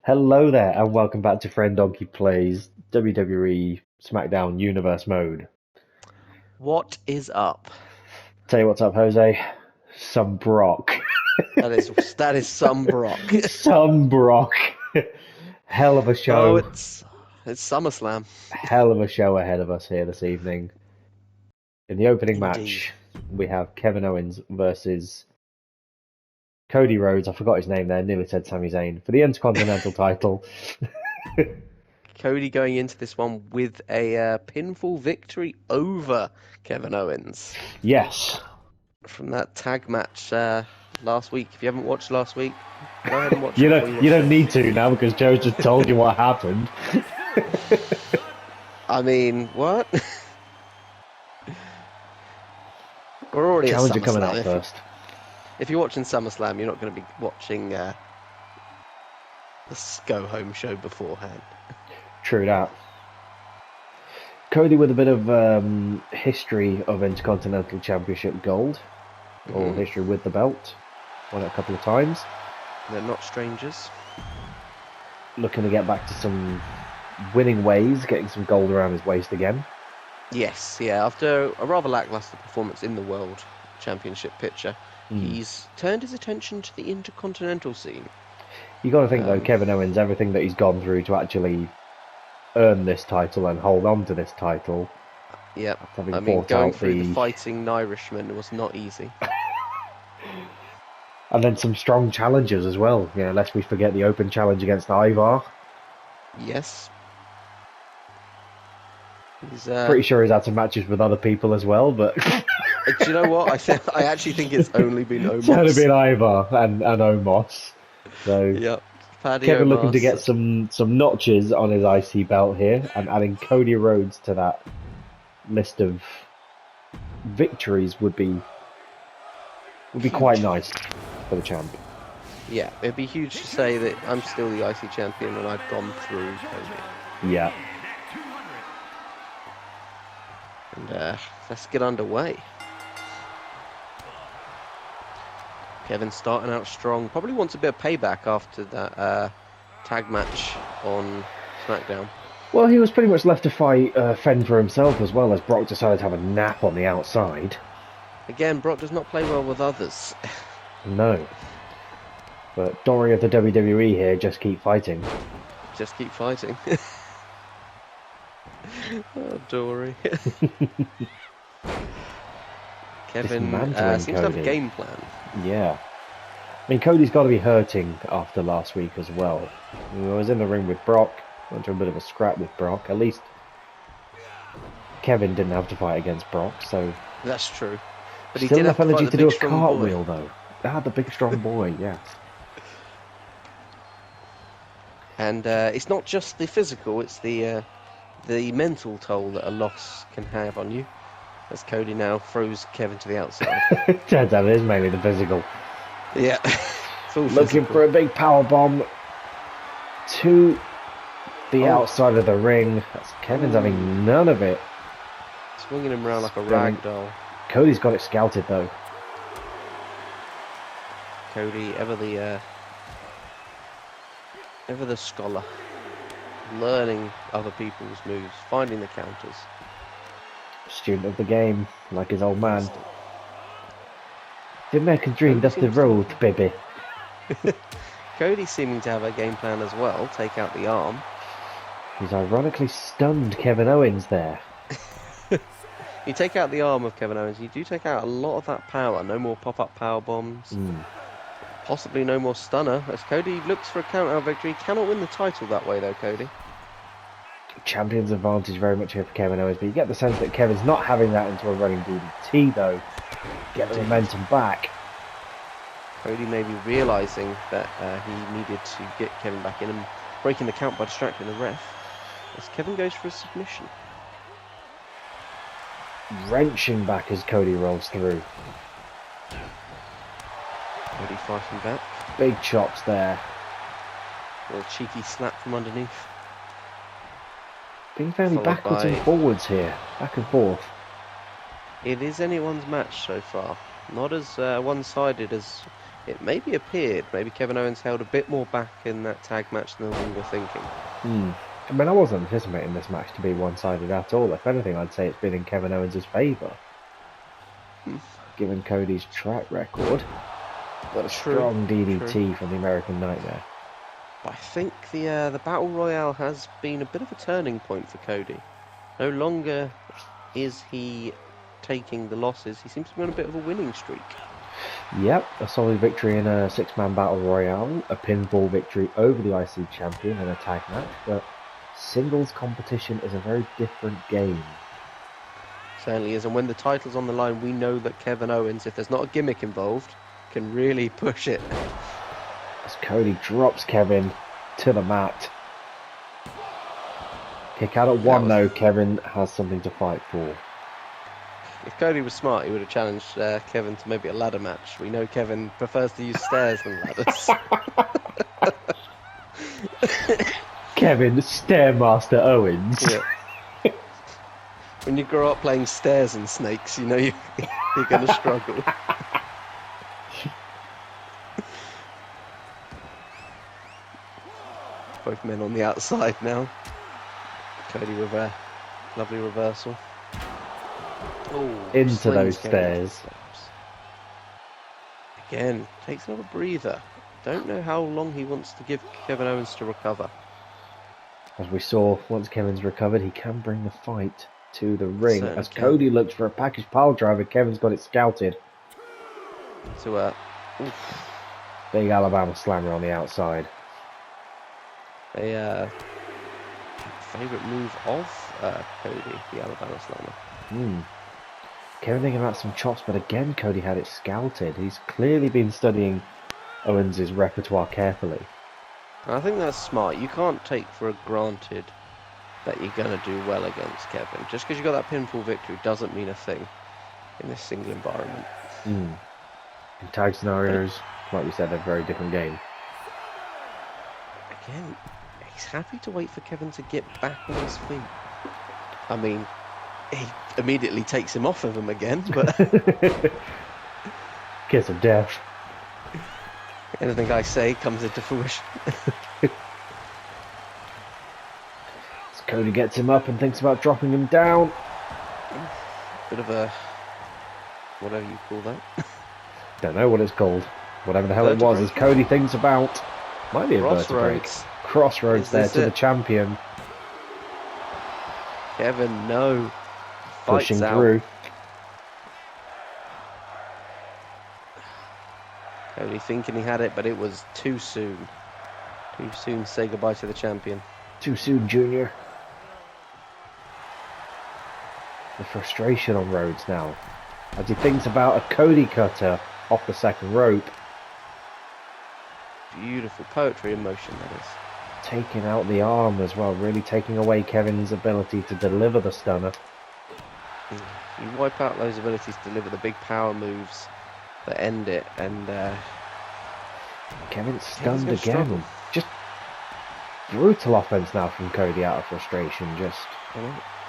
Hello there, and welcome back to Friend Donkey Plays WWE Smackdown Universe Mode. What is up? Tell you what's up, Jose. Some Brock. That is some Brock. Some Brock. Hell of a Oh, show. it's SummerSlam. Hell of a show ahead of us here this evening. In the opening Indeed. match, we have Kevin Owens versus Cody Rhodes. I forgot his name there, nearly said Sami Zayn, for the Intercontinental title. Cody going into this one with a pinfall victory over Kevin Owens Yes. from that tag match last week. If you haven't watched last week, go ahead and watch You it. you don't need to now because Joe's just told you what happened. I mean, what? We're already at Challenger coming SummerSlam. out first. If you're watching SummerSlam, you're not going to be watching the Go Home show beforehand. True that. Cody with a bit of history of Intercontinental Championship gold, or history with the belt. Won it a couple of times. They're not strangers. Looking to get back to some winning ways, getting some gold around his waist again. Yes, yeah. After a rather lackluster performance in the World Championship picture, he's turned his attention to the Intercontinental scene. You got to think though, Kevin Owens, everything that he's gone through to actually earn this title and hold on to this title. Yep. Having I mean, fought going out through the fighting Irishman was not easy. And then some strong challenges as well. Yeah, lest we forget the open challenge against Ivar. Yes. He's Pretty sure he's had some matches with other people as well, but do you know what? I actually think it's only been Omos. it's only been Ivar and Omos. So Yep. Paddy Kevin Omos. looking to get some notches on his IC belt here, and adding Cody Rhodes to that list of victories would be quite nice for the champ. Yeah, it'd be huge to say that I'm still the IC champion and I've gone through Cody. Yeah. And let's get underway. Kevin starting out strong. Probably wants a bit of payback after that tag match on SmackDown. Well, he was pretty much left to fight fend for himself as well, as Brock decided to have a nap on the outside. Again, Brock does not play well with others. No. But Dory of the WWE here, just keep fighting. Just keep fighting. Oh, Dory. Kevin seems to have a game plan. Yeah. I mean, Cody's got to be hurting after last week as well. He was in the ring with Brock, went to a bit of a scrap with Brock. At least Kevin didn't have to fight against Brock, so... That's true. But he still did enough have energy to do a cartwheel, boy. though. The big strong boy, yes. And it's not just the physical, it's the mental toll that a loss can have on you. As Cody now throws Kevin to the outside. Turns out it is mainly the physical. Yeah. Looking for a big power bomb to the outside of the ring. Kevin's having none of it. Swinging him around like a rag doll. Cody's got it scouted though. Cody, ever the scholar, learning other people's moves, finding the counters. Student of the game, like his old man. The American dream, that's the road, baby. Cody seeming to have a game plan as well. Take out the arm. He's ironically stunned Kevin Owens there. You take out the arm of Kevin Owens, you do take out a lot of that power. No more pop-up power bombs. Possibly no more stunner. As Cody looks for a count-out victory. Cannot win the title that way though, Cody. Champion's advantage very much here for Kevin Owens, but you get the sense that Kevin's not having that into a running DDT though. Get the momentum back. Cody may be realising that he needed to get Kevin back in and breaking the count by distracting the ref. As Kevin goes for a submission. Wrenching back as Cody rolls through. Cody fighting back. Big chops there. A little cheeky slap from underneath. Being fairly Followed backwards by- and forwards here. Back and forth. It is anyone's match so far. Not as one-sided as it maybe appeared, maybe Kevin Owens held a bit more back in that tag match than we were thinking. I mean, I wasn't anticipating this match to be one-sided at all. If anything, I'd say it's been in Kevin Owens' favour. Given Cody's track record. But a strong DDT from the American Nightmare. But I think the Battle Royale has been a bit of a turning point for Cody. No longer is he taking the losses. He seems to be on a bit of a winning streak. Yep, a solid victory in a 6-man Battle Royale, a pinfall victory over the IC champion in a tag match, but singles competition is a very different game. Certainly is, and when the title's on the line, we know that Kevin Owens, if there's not a gimmick involved, can really push it. As Cody drops Kevin to the mat. Kick out at 1 though, Kevin has something to fight for. If Cody was smart, he would have challenged Kevin to maybe a ladder match. We know Kevin prefers to use stairs than ladders. Kevin Stairmaster Owens. Yeah. When you grow up playing stairs and snakes, you know you're going to struggle. Both men on the outside now. Cody with a lovely reversal. Ooh, into those stairs. Again, takes another breather. Don't know how long he wants to give Kevin Owens to recover. As we saw, once Kevin's recovered, he can bring the fight to the ring. Certainly as can. Cody looks for a package pile driver, Kevin's got it scouted. So, Big Alabama slammer on the outside. A favourite move of Cody, the Alabama slammer. Kevin thinking about some chops, but again Cody had it scouted. He's clearly been studying Owens' repertoire carefully. I think that's smart. You can't take for granted that you're going to do well against Kevin. Just because you got that pinfall victory doesn't mean a thing in this single environment. In tag scenarios, like we said, they're a very different game. Again, he's happy to wait for Kevin to get back on his feet. I mean, he immediately takes him off of him again, but... Kiss of death. Anything I say comes into fruition. As Cody gets him up and thinks about dropping him down. Bit of a... whatever you call that. Don't know what it's called. Whatever the hell it was, as Cody thinks about... Might be a vertebrae. Crossroads there to the champion. Kevin, no. Pushing through. Cody thinking he had it, but it was too soon. Too soon to say goodbye to the champion. Too soon, Junior. The frustration on Rhodes now, as he thinks about a Cody cutter off the second rope. Beautiful poetry in motion, that is. Taking out the arm as well, really taking away Kevin's ability to deliver the stunner. You wipe out those abilities to deliver the big power moves that end it, and Kevin's stunned again. Struggle. Just brutal offense now from Cody out of frustration. Just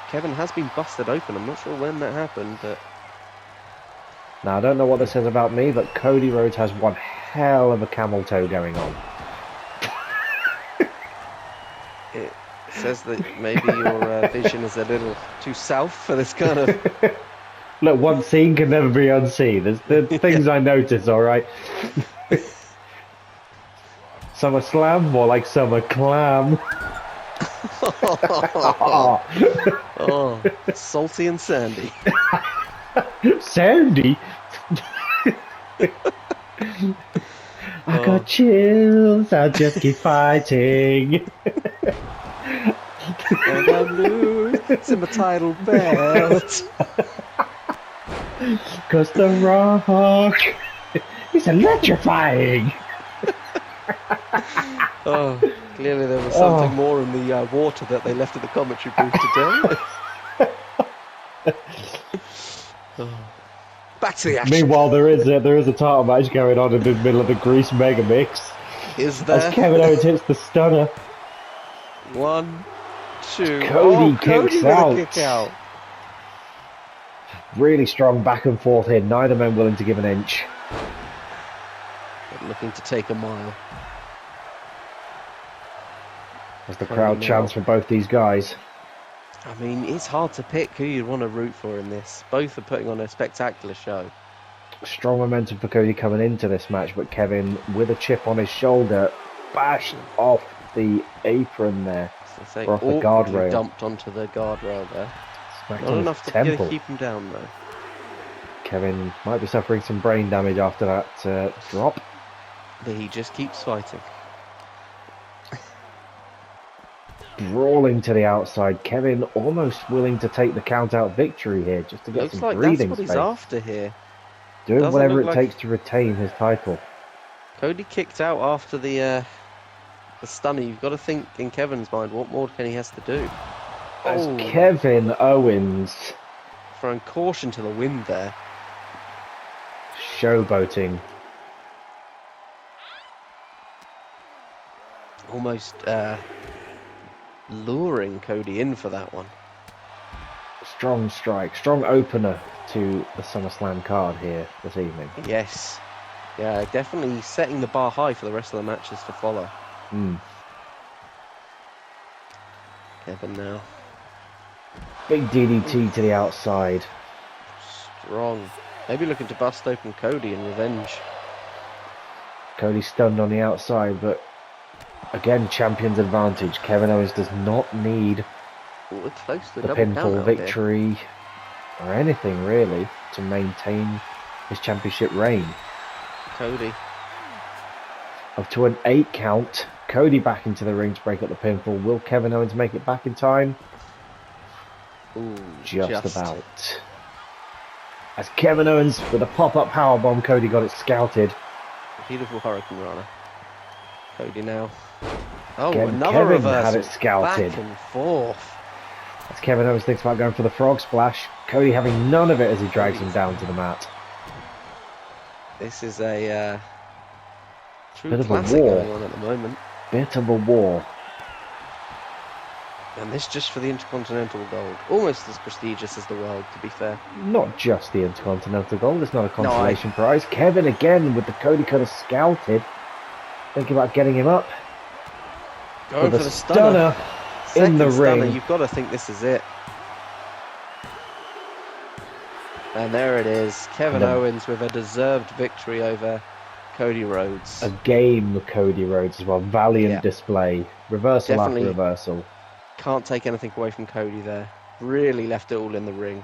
Kevin has been busted open. I'm not sure when that happened, but now I don't know what this says about me, but Cody Rhodes has one hell of a camel toe going on. it says that maybe your vision is a little too south for this kind of... Look, one scene can never be unseen. There's things I notice, alright? Summerslam, more like Summer Clam. Oh, salty and sandy. Sandy? I got chills, I'll just keep fighting. And I'm losing my title belt. Cause the Rock is electrifying. Oh, clearly there was something more in the water that they left at the commentary booth today. Back to the action. Meanwhile, there is a title match going on in the middle of the Grease Mega Mix. Is there? As Kevin Owens hits the stunner. 1, 2. Cody kicks with out. a kick out. Really strong back and forth here. Neither men willing to give an inch. looking to take a mile. As the crowd chants for both these guys. I mean, it's hard to pick who you'd want to root for in this. Both are putting on a spectacular show. Strong momentum for Cody coming into this match, but Kevin, with a chip on his shoulder, bashed off the apron there. So off the guardrail. Dumped onto the guardrail there. Smacked Not on enough his to temple. keep him down, though. Kevin might be suffering some brain damage after that drop. But he just keeps fighting. Brawling to the outside. Kevin almost willing to take the count-out victory here, just to get Looks some like breathing that's what space. he's after here. Doing Doesn't whatever look it like- takes to retain his title. Cody kicked out after the stunner. You've got to think in Kevin's mind, what more can he has to do? As Kevin Owens Throwing caution to the wind there. showboating. Almost luring Cody in for that one. Strong strike, strong opener to the Summerslam card here this evening. Yes. Yeah, definitely setting the bar high for the rest of the matches to follow. Kevin now. Big DDT to the outside. Strong. Maybe looking to bust open Cody in revenge. Cody stunned on the outside, but again, champion's advantage. Kevin Owens does not need Ooh, we're close to the double count pinfall out here. victory or anything really to maintain his championship reign. Cody. Up to an 8 count. Cody back into the ring to break up the pinfall. Will Kevin Owens make it back in time? Ooh, Just about. As Kevin Owens with a pop-up powerbomb, Cody got it scouted. Beautiful Hurricane Rana. Cody now. Oh, Again, another Kevin reversal. had it scouted. Back and forth. As Kevin Owens thinks about going for the frog splash, Cody having none of it as he drags him down to the mat. This is a true Bit of a classic war. going on at the moment. Bit of a war. And this just for the Intercontinental Gold. Almost as prestigious as the World, to be fair. Not just the Intercontinental Gold, it's not a consolation prize. Kevin again with the Cody Cutter scouted. Thinking about getting him up. Going with for a the stunner. in the Second stunner, ring. You've got to think this is it. And there it is. Kevin Owens with a deserved victory over Cody Rhodes. A game Cody Rhodes as well. Valiant display. Reversal Definitely. after reversal. Can't take anything away from Cody there. Really left it all in the ring.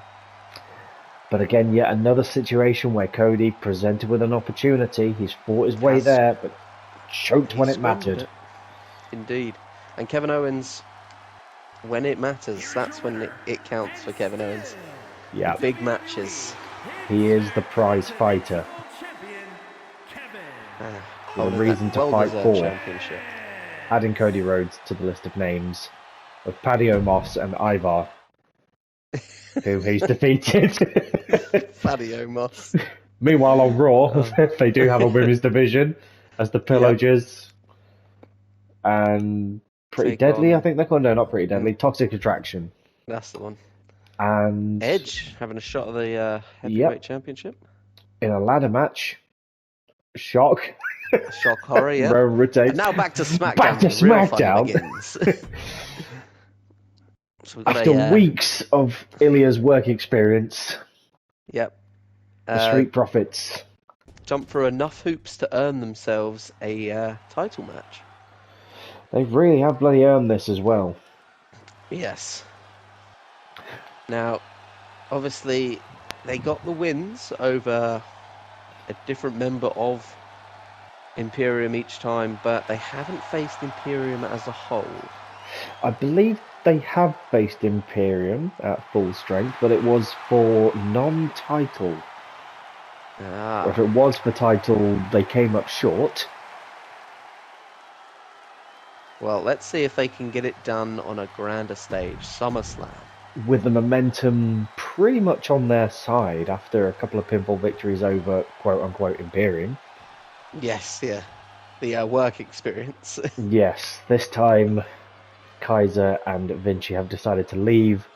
But again, yet another situation where Cody presented with an opportunity. He's fought his way there, but choked when it mattered. It. Indeed. And Kevin Owens, when it matters, that's when it counts for Kevin Owens. Yeah. Big matches. He is the prize fighter. With a reason to fight for. Championship. Adding Cody Rhodes to the list of names of Paddy Omos and Ivar, whom he's defeated. Paddy Omos. Meanwhile, on Raw, they do have a women's division as the Pillagers and Pretty Take Deadly. on- I think they're called. No, not Pretty Deadly. Toxic Attraction That's the one. and Edge having a shot at the heavyweight championship. in a ladder match. Shock. Shock horror, yeah. Roman retains. And now back to SmackDown. Back to the real fun SmackDown. begins. So we've got After weeks of Ilya's work experience, Yep. the Street Profits. Jump through enough hoops to earn themselves a title match. They really have bloody earned this as well. Yes. Now, obviously, they got the wins over a different member of Imperium each time, but they haven't faced Imperium as a whole. I believe they have faced Imperium at full strength, but it was for non-title. Or if it was for title, they came up short. Well, let's see if they can get it done on a grander stage, SummerSlam. With the momentum pretty much on their side after a couple of pinfall victories over quote-unquote Imperium. Yes, yeah. The work experience. Yes, this time Kaiser and Vinci have decided to leave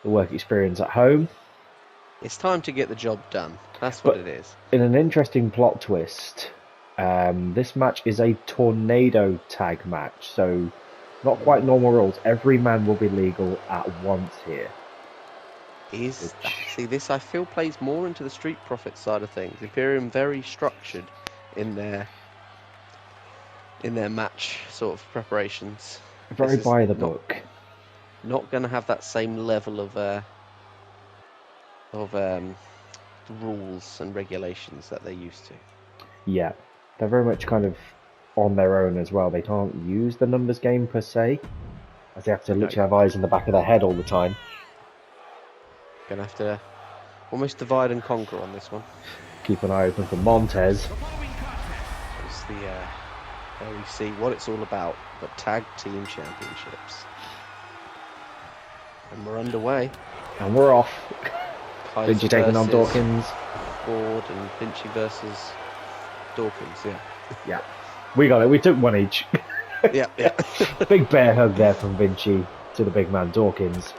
the work experience at home. It's time to get the job done. That's what But it is. in an interesting plot twist, This match is a tornado tag match, so not quite normal rules. Every man will be legal at once here. See, this I feel plays more into the Street Profits side of things. Imperium very structured in their match sort of preparations. Very by the book. Not going to have that same level of rules and regulations that they're used to. Yeah, they're very much kind of on their own as well. They can't use the numbers game per se, as they have to literally have eyes in the back of their head all the time. Gonna have to almost divide and conquer on this one. Keep an eye open for Montez. It's where we see what it's all about, the tag team championships. And we're underway. And we're off. Kaiser Vinci taking on Dawkins. Ford and Vinci versus Dawkins, yeah. Yeah. We got it. We took one each. Yeah. Big bear hug there from Vinci to the big man Dawkins.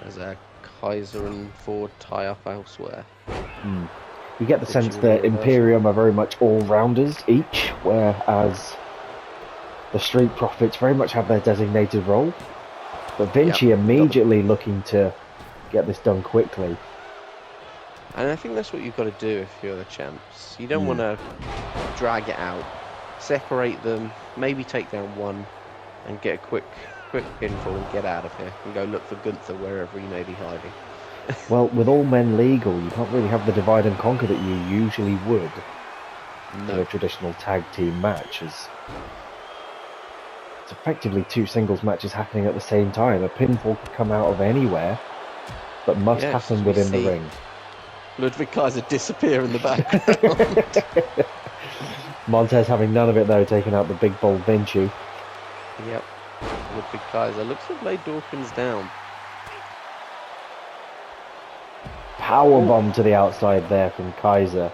As Kaiser and Ford tie up elsewhere. You get the sense that Imperium are very much all-rounders each, whereas the Street Profits very much have their designated role. But Vinci immediately looking to get this done quickly. And I think that's what you've got to do if you're the champs. You don't want to drag it out. Separate them, maybe take down one, and get a quick pinfall and get out of here. And go look for Gunther wherever he may be hiding. Well, with all men legal, you can't really have the divide and conquer that you usually would in a traditional tag team match. It's effectively two singles matches happening at the same time. A pinfall could come out of anywhere, but must happen within the ring. Ludwig Kaiser disappear in the background. Montez having none of it though, taking out the big bold Vinci. Yep. Ludwig Kaiser looks to have laid Dawkins down. Power bomb to the outside there from Kaiser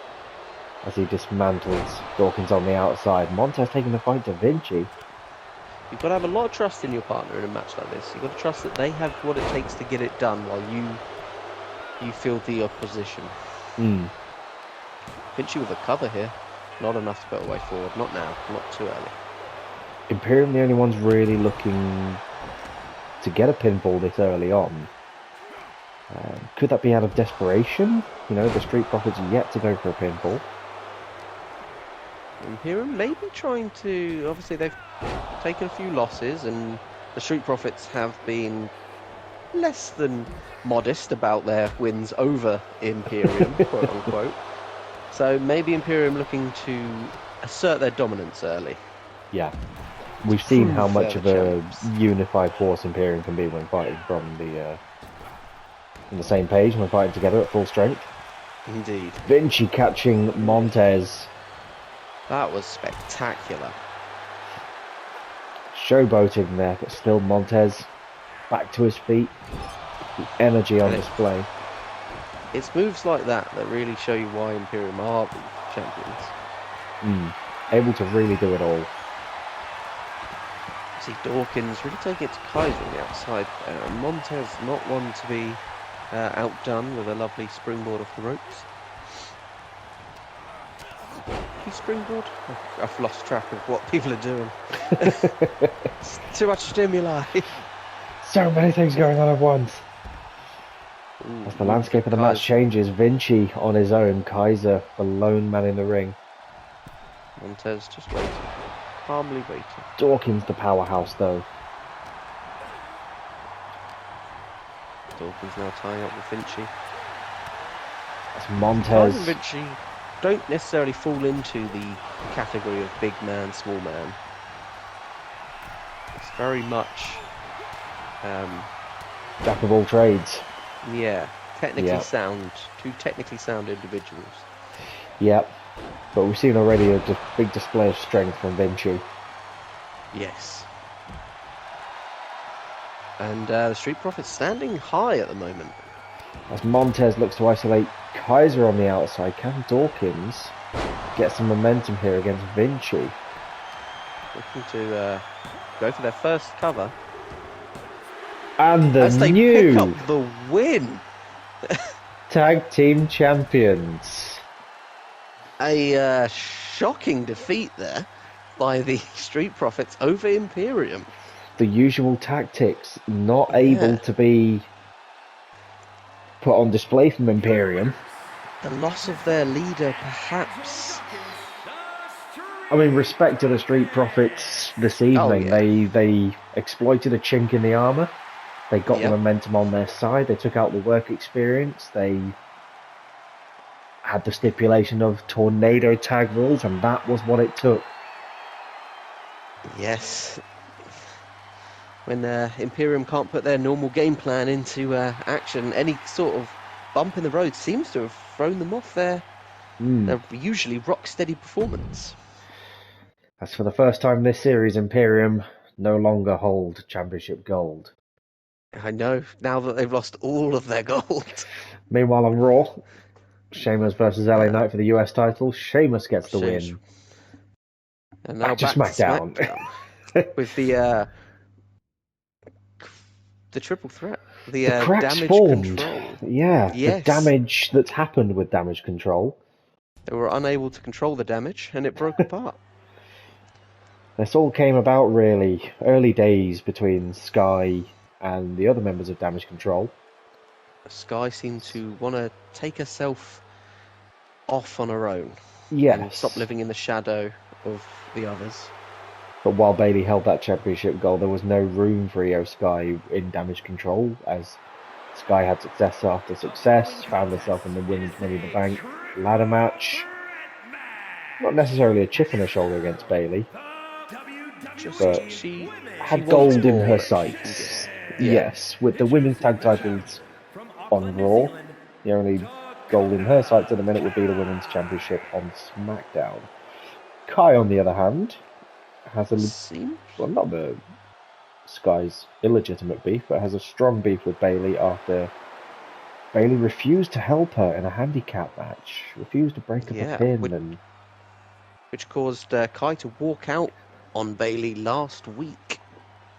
as he dismantles Dawkins on the outside. Montez taking the fight to Vinci. You've got to have a lot of trust in your partner in a match like this. You've got to trust that they have what it takes to get it done while you feel the opposition. Vinci with a cover here. Not enough to put away Forward. Not now. Not too early. Imperium the only ones really looking to get a pinfall this early on. Could that be out of desperation? You know, the Street Profits are yet to go for a pinfall. Imperium maybe trying to... Obviously they've taken a few losses and the Street Profits have been less than modest about their wins over Imperium, quote unquote. So maybe Imperium looking to assert their dominance early. Yeah. We've seen how much of a unified force Imperium can be when fighting from the same page, when fighting together at full strength. Indeed. Vinci catching Montez. That was spectacular. Showboating there, but still Montez back to his feet. The energy on display. It's moves like that that really show you why Imperium are the champions. Able to really do it all. See Dawkins really taking it to Kaiser on the outside. Montez not one to be outdone with a lovely springboard off the ropes. Springboard? I've lost track of what people are doing. It's too much stimuli. So many things going on at once. As the landscape of the match changes, Vinci on his own, Kaiser the lone man in the ring. Montez just waiting, calmly waiting. Dawkins the powerhouse though. Dawkins now tying up with Vinci. As Montez... and Vinci don't necessarily fall into the category of big man, small man. It's very much... jack of all trades. Yeah, technically sound. Two technically sound individuals. Yep. But we've seen already a big display of strength from Vinci. Yes. And the Street Profits standing high at the moment. As Montez looks to isolate Kaiser on the outside, can Dawkins get some momentum here against Vinci? Looking to go for their first cover. And as they new pick up the win. tag team champions. A shocking defeat there by the Street Profits over Imperium. The usual tactics not able to be put on display from Imperium. The loss of their leader, perhaps. I mean, respect to the Street Profits this evening. They exploited a chink in the armour. They got the momentum on their side. They took out the work experience. They had the stipulation of tornado tag rules, and that was what it took. Yes. When Imperium can't put their normal game plan into action, any sort of bump in the road seems to have thrown them off their usually rock-steady performance. As for the first time this series, Imperium no longer hold championship gold. I know, now that they've lost all of their gold. Meanwhile on Raw, Sheamus versus LA Knight for the US title. Sheamus gets the win. And now back to SmackDown. With the triple threat. The cracks damage formed. control. Yeah, yes. The damage that's happened with damage control. They were unable to control the damage, and it broke apart. This all came about really early days between Sky and the other members of Damage Control. Sky seemed to want to take herself off on her own. Yes. And stop living in the shadow of the others. But while Bayley held that championship goal, there was no room for Io Sky in Damage Control, as Sky had success after success, found herself in the Women's Money in the Bank ladder match. Not necessarily a chip on her shoulder against Bayley, but she had gold in her sights. Yes, with the women's tag titles on Raw, the only gold in her sights at the minute would be the women's championship on SmackDown. Kai, on the other hand, has not the Sky's illegitimate beef, but has a strong beef with Bayley after Bayley refused to help her in a handicap match, refused to break up a pin, which caused Kai to walk out on Bayley last week.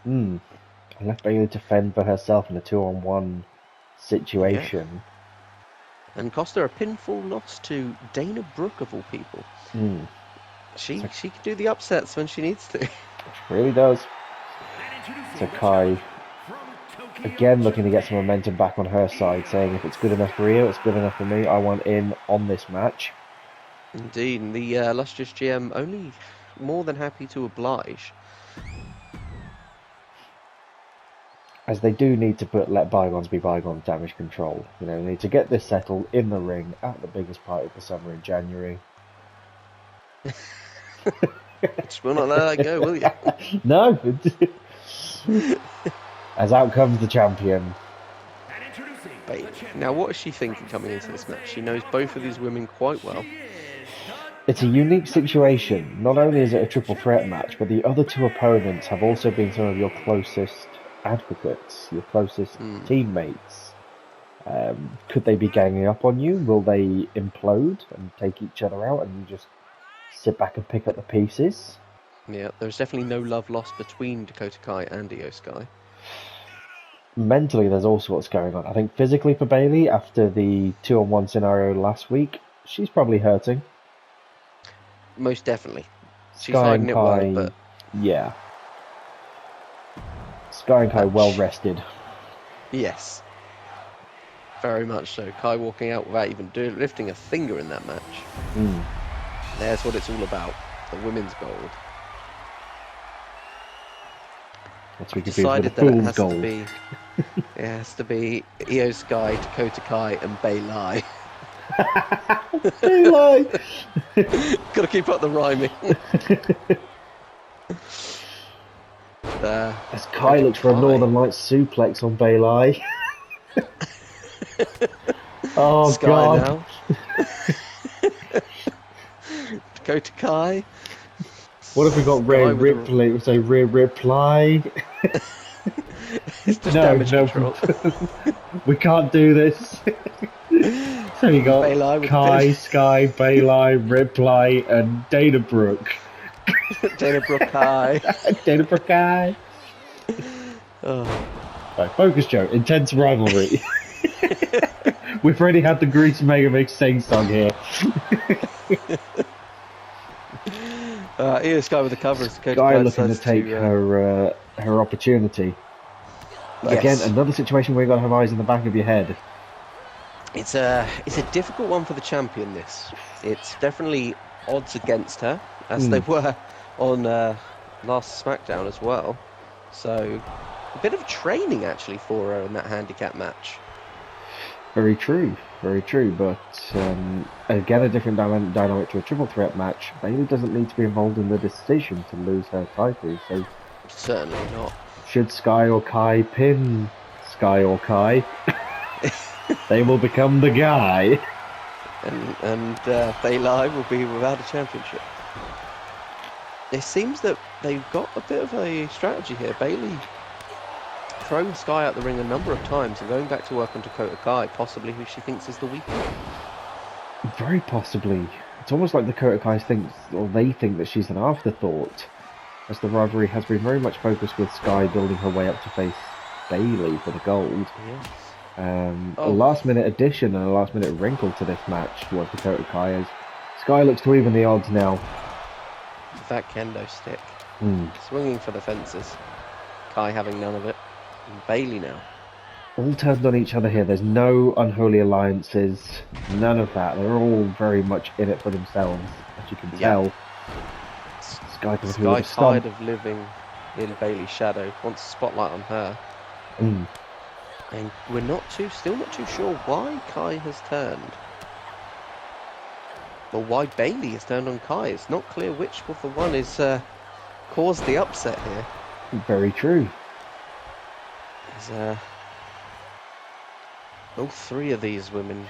And left Bayley to fend for herself in a 2-on-1 situation. And cost her a pinfall loss to Dana Brooke, of all people. She can do the upsets when she needs to. She really does. So Kai, again looking to get some momentum back on her side, saying if it's good enough for Io, it's good enough for me. I want in on this match. Indeed, and the illustrious GM only more than happy to oblige. As they do need to let bygones be bygones, Damage Control. You know, they need to get this settled in the ring at the biggest party of the summer in January. Just will not let that go, will you? No. As out comes the champion. Bayley. Now, what is she thinking coming into this match? She knows both of these women quite well. It's a unique situation. Not only is it a triple threat match, but the other two opponents have also been some of your closest advocates, your closest teammates. Could they be ganging up on you? Will they implode and take each other out and you just sit back and pick up the pieces? Yeah, there's definitely no love lost between Dakota Kai and Io Sky. Mentally, there's also what's going on. I think physically for Bayley, after the 2-on-1 scenario last week, she's probably hurting. Most definitely. She's hiding it well, but... Yeah. Sky and Kai well rested. Yes. Very much so. Kai walking out without even lifting a finger in that match. There's what it's all about. The women's gold. That's what decided that it has to be. It has to be Io Sky, Dakota Kai, and Bayley. Bayley. Gotta keep up the rhyming. As Kai looks for a Northern Lights suplex on Bayley. Oh, Sky God. Now. Dakota Kai. What if we got Rhea Ripley? Say Rhea Ripley. It's just damage control. We can't do this. So you got Kai, Sky, Bayley, Ripley, and Dana Brooke. Dana Brooke Kai. Dana Brooke Kai. Oh. Right, focus, Joe. Intense rivalry. We've already had the Grease Mega Mix sing song here. Io Sky with the cover as Dakota Guy Kai looking to decides take her opportunity. But again, another situation where you've got to have eyes in the back of your head. It's a difficult one for the champion, this. It's definitely odds against her, as they were on last Smackdown as well. So, a bit of training, actually, for her in that handicap match. Very true, but again, a different dynamic to a triple threat match. Bayley doesn't need to be involved in the decision to lose her title, so... Certainly not. Should Sky or Kai pin Sky or Kai, they will become the guy. And Bayley will be without a championship. It seems that they've got a bit of a strategy here. Bayley throwing Sky out the ring a number of times and going back to work on Dakota Kai, possibly who she thinks is the weaker. Very possibly. It's almost like Dakota Kai thinks, or they think, that she's an afterthought, as the rivalry has been very much focused with Sky building her way up to face Bayley for the gold. Yes. A last-minute addition and a last-minute wrinkle to this match was Dakota Kai, as Sky looks to even the odds now. That kendo stick. Swinging for the fences. Kai having none of it. And Bayley now. All turned on each other here. There's no unholy alliances. None of that. They're all very much in it for themselves, as you can tell. Sky tired of living in Bayley's shadow. Wants a spotlight on her. And we're still not too sure why Kai has turned. Or why Bayley has turned on Kai. It's not clear which of the one is caused the upset here. Very true. All three of these women.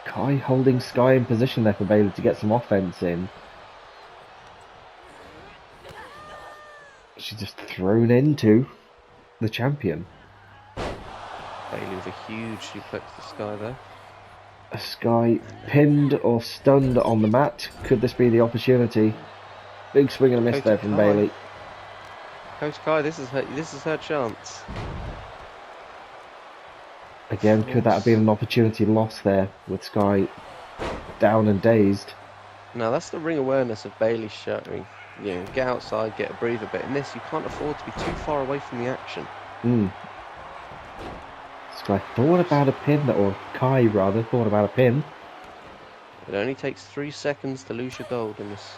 Kai holding Sky in position there for Bayley to get some offense in. She's just thrown into the champion. Bayley with a huge suplex to Sky there. Sky pinned or stunned on the mat. Could this be the opportunity? Big swing and a miss there from Bayley. Coach Kai, this is her chance. Again, could that have been an opportunity lost there with Sky down and dazed? No, that's the ring awareness of Bayley showing. You know, get outside, get a breather bit. In this, you can't afford to be too far away from the action. Sky thought about a pin, or Kai rather thought about a pin. It only takes 3 seconds to lose your gold in this.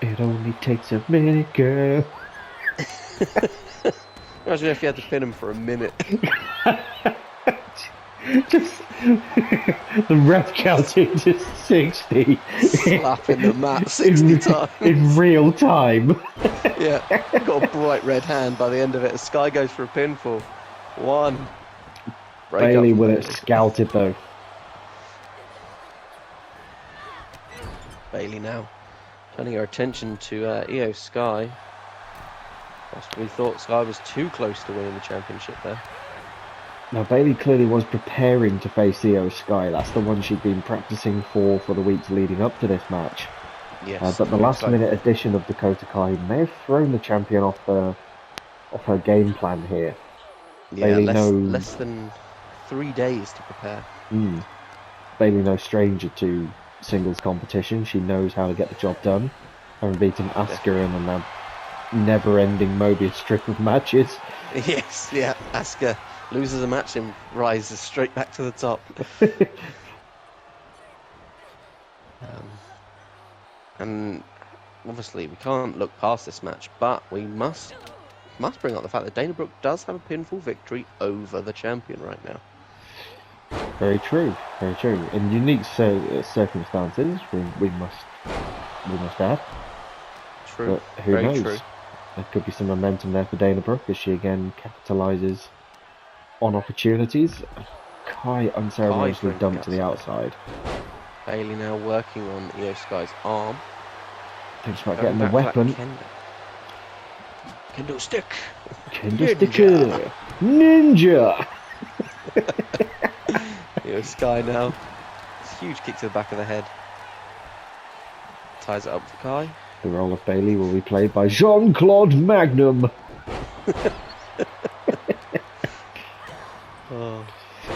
It only takes a minute, girl. Imagine if you had to pin him for a minute. Just the ref counting to 60. Slapping the mat 60 times. In real time. Yeah, got a bright red hand by the end of it. Sky goes for a pinfall. 1. Bayley with it scouted though. Bayley now turning her attention to Io Sky. Possibly thought Sky was too close to winning the championship there. Now Bayley clearly was preparing to face Io Sky. That's the one she'd been practicing for the weeks leading up to this match. Yes. But the last-minute addition of Dakota Kai may have thrown the champion off her game plan here. Yeah, Bayley less than 3 days to prepare. Bayley no stranger to singles competition. She knows how to get the job done. Having beaten Asuka in a never-ending Mobius strip of matches. Yes, yeah. Asuka loses a match and rises straight back to the top. And obviously we can't look past this match, but we must bring up the fact that Dana Brooke does have a pinfall victory over the champion right now. Very true, very true. In unique circumstances, we must add. True. But who very knows? True. There could be some momentum there for Dana Brooke as she again capitalises on opportunities. Kai unceremoniously dumped to the outside. Bayley now working on Io Sky's arm. Thinks about getting the weapon. Kendo stick. Kendo sticker. Ninja. Io Sky now. It's a huge kick to the back of the head. Ties it up for Kai. The role of Bayley will be played by Jean-Claude Magnum.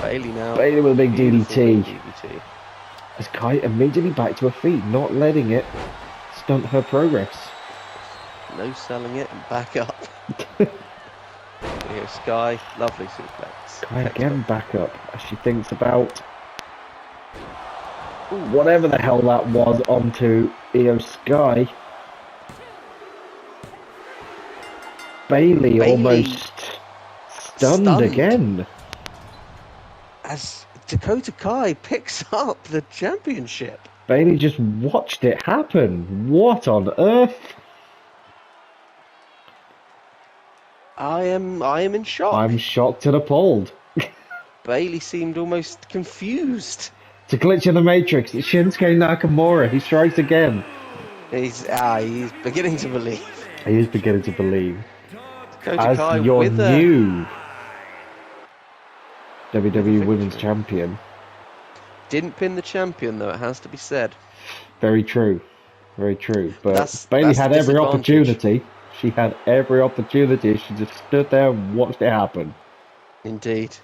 Bayley Bailey now. Bailey with a big Beautiful DDT. big DDT. As Kai immediately back to her feet, not letting it stunt her progress. No selling it and back up. Here's Sky. Lovely suplex. Kai again back up as she thinks about whatever the hell that was onto Io Sky. Bailey almost stunned again. As Dakota Kai picks up the championship. Bailey just watched it happen. What on earth? I am in shock. I'm shocked and appalled. Bailey seemed almost confused. It's a glitch in the Matrix. It's Shinsuke Nakamura. He strikes again. He's beginning to believe. He is beginning to believe. Dakota As Kai your with new WWE Women's Champion. Didn't pin the champion though, it has to be said. Very true. Very true. But Bailey that's had the every disadvantage. opportunity. She had every opportunity. She just stood there and watched it happen. Indeed.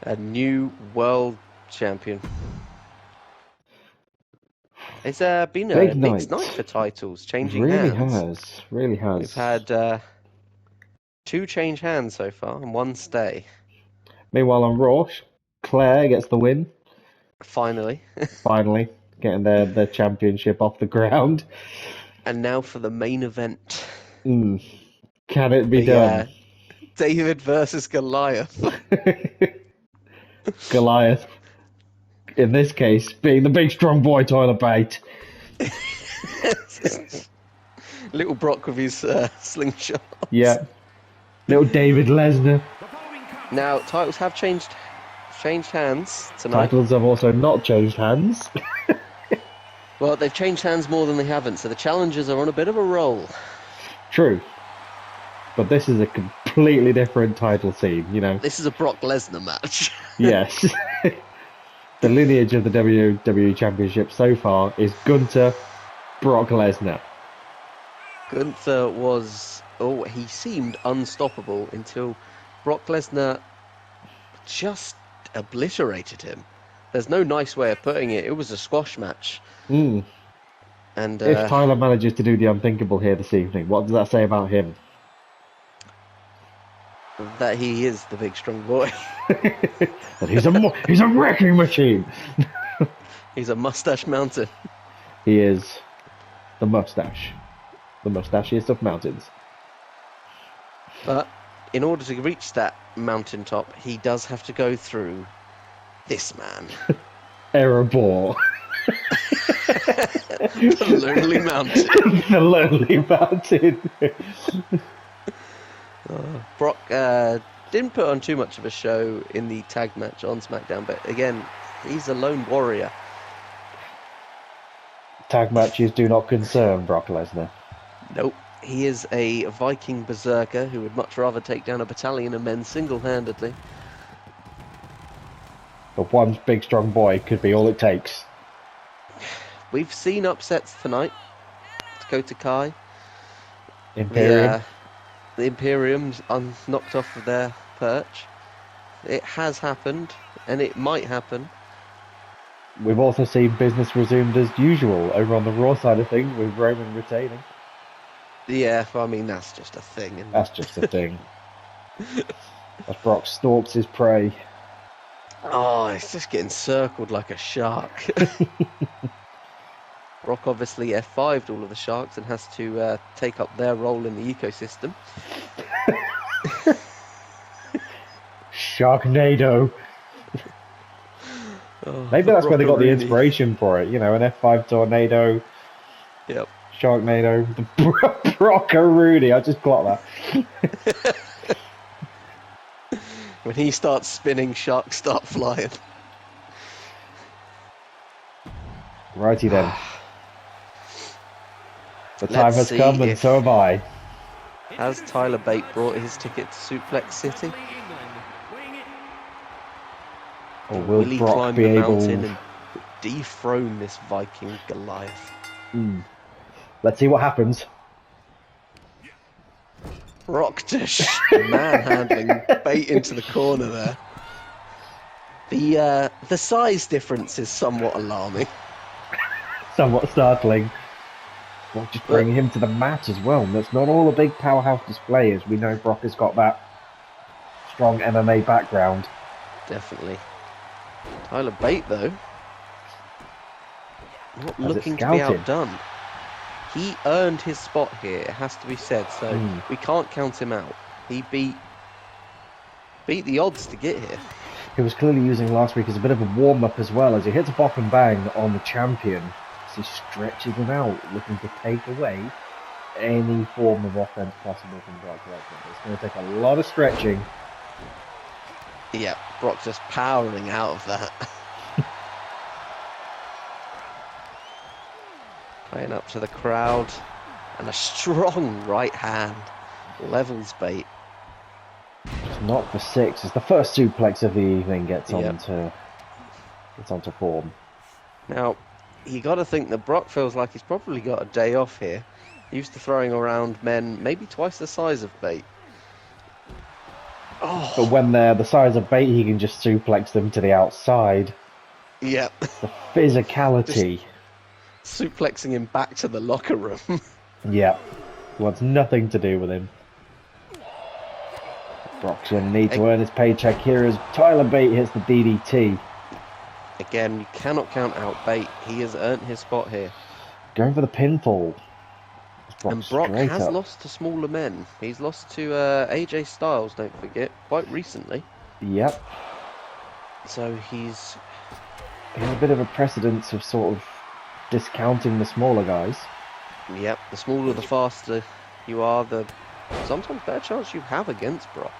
A new world champion. It's been a Big mixed night. night for titles, changing Really hands. has. Really has. We've had 2 change hands so far and 1 stay. Meanwhile on Raw, Claire gets the win. Finally. Finally. Getting their championship off the ground. And now for the main event. Can it be done? David versus Goliath. Goliath, in this case, being the big strong boy Tyler Bate. Little Brock with his slingshot. Yeah. Little David Lesnar. Now, titles have changed hands tonight. Titles have also not changed hands. Well, they've changed hands more than they haven't, so the challengers are on a bit of a roll. True. But this is a completely different title scene, you know. This is a Brock Lesnar match. Yes. The lineage of the WWE Championship so far is Gunther, Brock Lesnar. Gunther was... Oh, he seemed unstoppable until Brock Lesnar just obliterated him. There's no nice way of putting it. It was a squash match. And if Tyler manages to do the unthinkable here this evening, what does that say about him? That he is the big strong boy. That he's a wrecking machine. He's a mustache mountain. He is the mustache. The mustachiest of mountains. But in order to reach that mountaintop, he does have to go through this man. Erebor. The Lonely Mountain. The Lonely Mountain. Brock didn't put on too much of a show in the tag match on SmackDown, but again, he's a lone warrior. Tag matches do not concern Brock Lesnar. Nope. He is a Viking berserker who would much rather take down a battalion of men single-handedly. But one big strong boy could be all it takes. We've seen upsets tonight. Dakota Kai. Imperium. The Imperium's knocked off of their perch. It has happened, and it might happen. We've also seen business resumed as usual over on the Raw side of things with Roman retaining. Yeah, well, I mean, that's just a thing. Isn't That's just a thing. As Brock stalks his prey. Oh, it's just getting circled like a shark. Brock obviously F5'd all of the sharks and has to take up their role in the ecosystem. Sharknado. Oh, Maybe that's where they got the Brockaroonie. inspiration for it. You know, an F5 tornado, Yep. Sharknado, the Brockaroonie. I just got that. When he starts spinning, sharks start flying. Righty then. The time Let's has see come and if- so have I. Has Tyler Bate brought his ticket to Suplex City? Or will he Brock climb be the able... mountain and dethrone this Viking Goliath? Let's see what happens. Brock just manhandling Bate into the corner there. The size difference is somewhat alarming. Somewhat startling. Well, just bringing him to the mat as well. And that's not all a big powerhouse display, as we know Brock has got that strong MMA background. Definitely. Tyler Bate, though, not looking to be outdone. He earned his spot here, it has to be said, so we can't count him out. He beat the odds to get here. He was clearly using last week as a bit of a warm-up as well, as he hits a bop and bang on the champion. As he stretches him out, looking to take away any form of offense possible from Brock Lesnar. It's going to take a lot of stretching. Yeah, Brock just powering out of that. Playing up to the crowd, and a strong right hand levels Bate. Not for 6 as the first suplex of the evening gets onto form. Now, you got to think that Brock feels like he's probably got a day off here. Used to throwing around men maybe twice the size of Bate. Oh. But when they're the size of Bate, he can just suplex them to the outside. Yep. The physicality. Just suplexing him back to the locker room. Yeah. Wants nothing to do with him. Brock's going to need to earn his paycheck here as Tyler Bate hits the DDT. Again, you cannot count out Bate. He has earned his spot here. Going for the pinfall. And Brock has lost to smaller men. He's lost to AJ Styles, don't forget, quite recently. Yep. So he's a bit of a precedence of sort of discounting the smaller guys. Yep, the smaller, the faster you are, the sometimes better chance you have against Brock.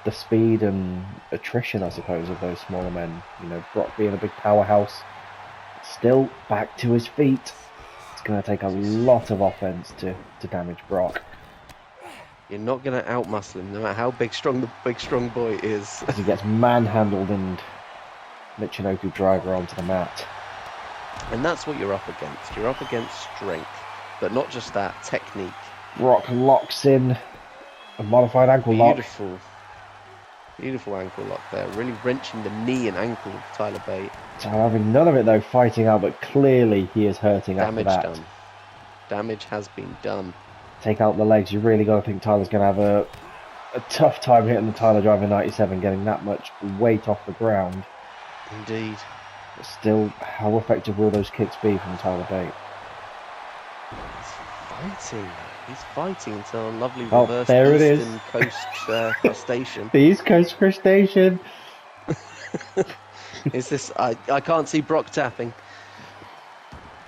The speed and attrition, I suppose, of those smaller men. You know, Brock being a big powerhouse, still back to his feet. It's going to take a lot of offense to damage Brock. You're not going to outmuscle him, no matter how the big strong boy is. As he gets manhandled and Michinoku driver onto the mat. And that's what you're up against. You're up against strength, but not just that, technique. Brock locks in a modified ankle lock. Beautiful ankle lock there, really wrenching the knee and ankle of Tyler Bate. So having none of it though, fighting out, but clearly he is hurting after that. Damage done. Damage has been done. Take out the legs, you really got to think Tyler's going to have a tough time hitting the Tyler Driver 97, getting that much weight off the ground. Indeed. But still, how effective will those kicks be from Tyler Bate? He's fighting until a lovely reverse Eastern Coast crustacean. The East Coast crustacean. Is this? I can't see Brock tapping.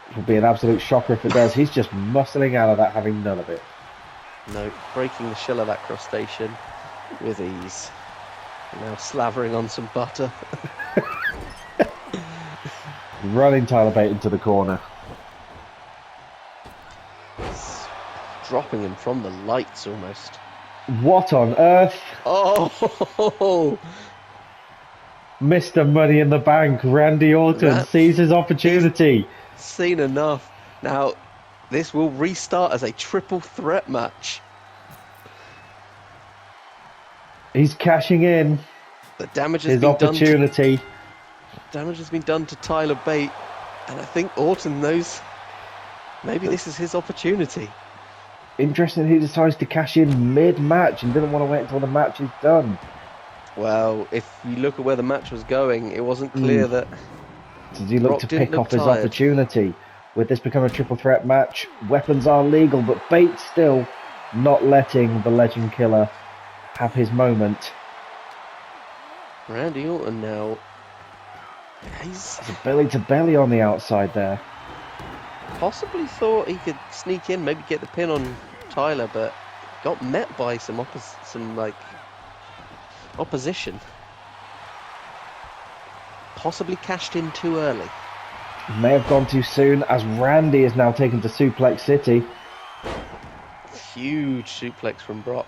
It would be an absolute shocker if it does. He's just muscling out of that, having none of it. No, breaking the shell of that crustacean with ease. And now slavering on some butter. Running Tyler Bate into the corner. Dropping him from the lights almost. What on earth? Oh! Mr. Money in the Bank, Randy Orton sees his opportunity. Seen enough. Now, this will restart as a triple threat match. He's cashing in. The damage has been opportunity. Damage has been done to Tyler Bate, and I think Orton knows maybe this is his opportunity. Interesting, he decides to cash in mid-match and didn't want to wait until the match is done. Well, if you look at where the match was going, it wasn't clear that... Did he look to pick off his opportunity? Would this become a triple threat match? Weapons are legal, but Bate still not letting the Legend Killer have his moment. Randy Orton now... He's a belly-to-belly on the outside there. Possibly thought he could sneak in, maybe get the pin on Tyler, but got met by some opposition. Possibly cashed in too early. May have gone too soon, as Randy is now taken to Suplex City. Huge suplex from Brock.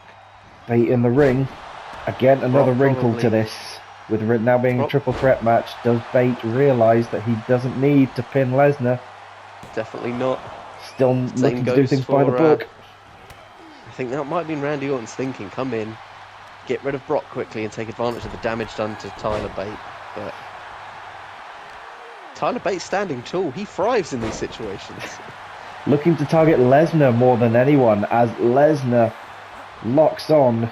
Bate in the ring. Again, another wrinkle to this. With it now being a triple threat match, does Bate realise that he doesn't need to pin Lesnar? Definitely not. Still looking to do things by the book. I think that might have been Randy Orton's thinking. Come in, get rid of Brock quickly and take advantage of the damage done to Tyler Bate. But Tyler Bate's standing tall. He thrives in these situations. Looking to target Lesnar more than anyone as Lesnar locks on.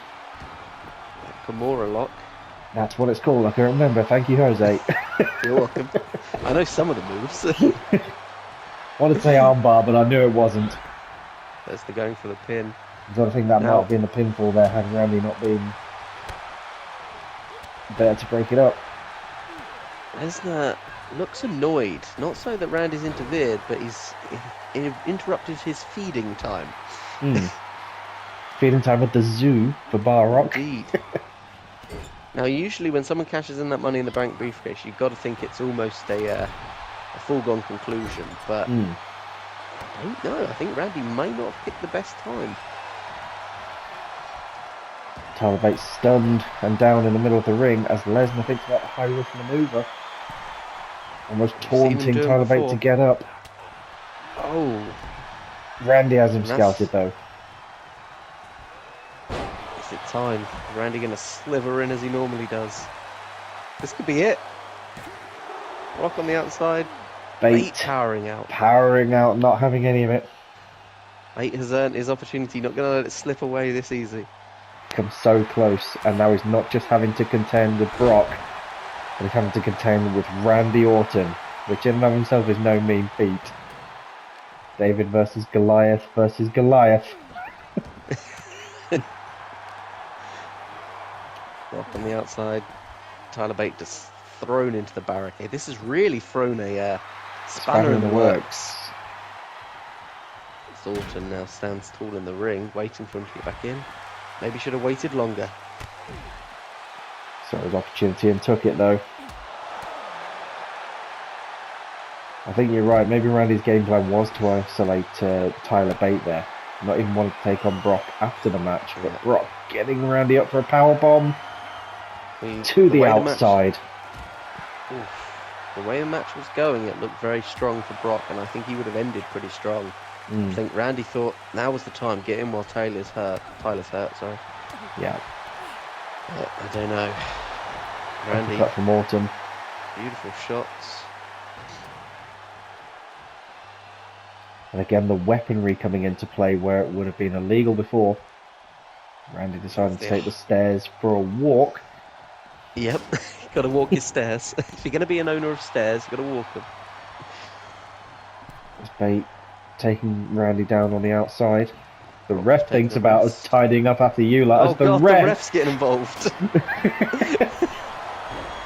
Kimura lock. That's what it's called. I can remember. Thank you, Jose. You're welcome. I know some of the moves. I wanted to say armbar, but I knew it wasn't. There's the going for the pin. So I think that Now- might have been the pinfall there, had Randy not been there to break it up. Lesnar looks annoyed. Not so that Randy's interfered, but he's interrupted his feeding time. Feeding time at the zoo for Bar Rock. Indeed. Now, usually when someone cashes in that Money in the Bank briefcase, you've got to think it's almost a foregone conclusion. But I don't know. I think Randy may not have picked the best time. Tyler Bates stunned and down in the middle of the ring as Lesnar thinks about the high risk maneuver. Almost We've seen him taunting do it Tyler Bates before. to get up. Oh, Randy has him That's- scouted though. is it time? Randy going to sliver in as he normally does. This could be it. Rock on the outside. Bate powering out. Powering out, not having any of it. Bate has earned his opportunity. Not going to let it slip away this easy. Come so close, and now he's not just having to contend with Brock, but he's having to contend with Randy Orton, which in and of himself is no mean feat. David versus Goliath versus Goliath. Rock on the outside. Tyler Bate just thrown into the barricade. This has really thrown a spanner in the works. Orton now stands tall in the ring, waiting for him to get back in. Maybe should have waited longer. Saw his opportunity and took it though. I think you're right. Maybe Randy's game plan was to isolate Tyler Bate there. Not even wanting to take on Brock after the match, but Yeah. Brock getting Randy up for a powerbomb to the outside. The way the match was going, it looked very strong for Brock, and I think he would have ended pretty strong. I think Randy thought now was the time, get in while Tyler's hurt, sorry. Yeah. But I don't know. Randy, Cut from Orton. beautiful shots. And again, the weaponry coming into play where it would have been illegal before. Randy decided to take the stairs for a walk. Yep, got to walk his stairs. If you're going to be an owner of stairs, you've got to walk them. As Bate taking Randy down on the outside. The ref taking thinks the about risks. us tidying up after you lot. Oh As the god, ref, the ref's getting involved.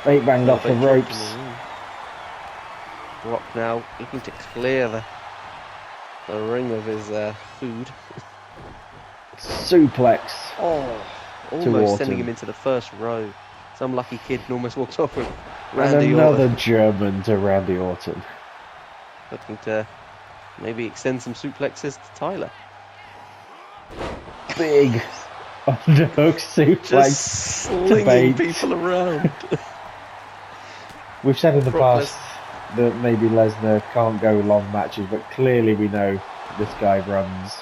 Bate banged off the Bate ropes. dropped in the ring. Brock now looking to clear the ring of his food. Suplex. Oh, Orton. almost sending him into the first row. Some lucky kid almost walked off with And Randy another Orton. German to Randy Orton. Looking to maybe extend some suplexes to Tyler. Big underhook suplex Just to slinging Bate. people around. We've said in the Brock past that maybe Lesnar can't go long matches, but clearly we know this guy runs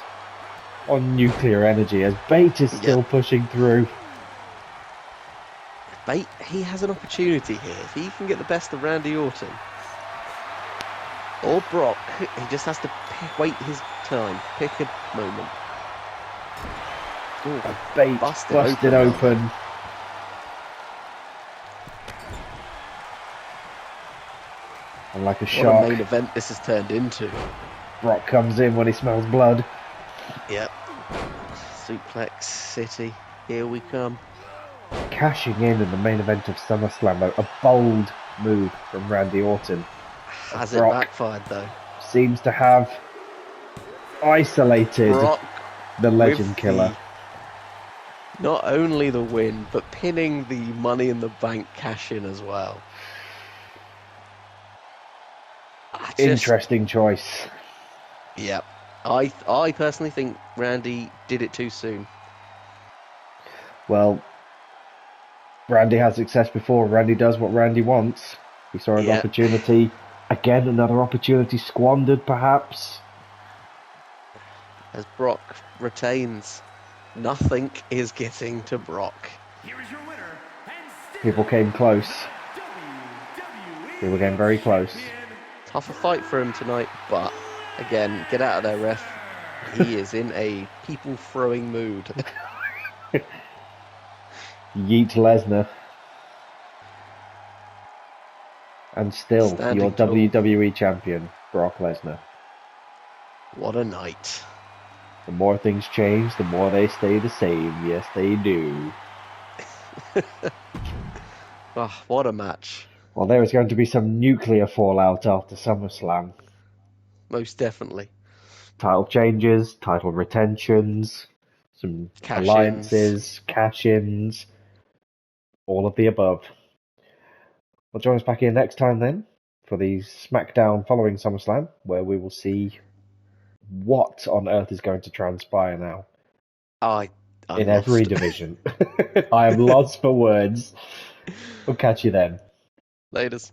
on nuclear energy as Bate is still pushing through. Bate, he has an opportunity here. If he can get the best of Randy Orton or Brock, he just has to wait his time, pick a moment. Ooh, Bate busted open. And like a what a shark, main event this has turned into. Brock comes in when he smells blood. Yep. Suplex City, here we come. Cashing in the main event of Summerslam, though. A bold move from Randy Orton. Has it Brock backfired though? seems to have isolated Brock the with legend killer. Not only the win, but pinning the Money in the Bank cash in as well. Interesting choice. Yep. I personally think Randy did it too soon. Well, Randy had success before. Randy does what Randy wants. He saw an opportunity. Again, another opportunity squandered, perhaps. As Brock retains, nothing is getting to Brock. People came close. They were getting very close. Tougher fight for him tonight, but again, get out of there, ref. He is in a people-throwing mood. Yeet Lesnar. And still, Standing your tall. WWE champion, Brock Lesnar. What a night. The more things change, the more they stay the same. Yes, they do. Oh, what a match. Well, there is going to be some nuclear fallout after SummerSlam. Most definitely. Title changes, title retentions, some Cash-ins. alliances, cash-ins, all of the above. Well, join us back here next time then for the Smackdown following SummerSlam, where we will see what on earth is going to transpire now. I'm in lost. every division. I am lost for words. We'll catch you then. Laters.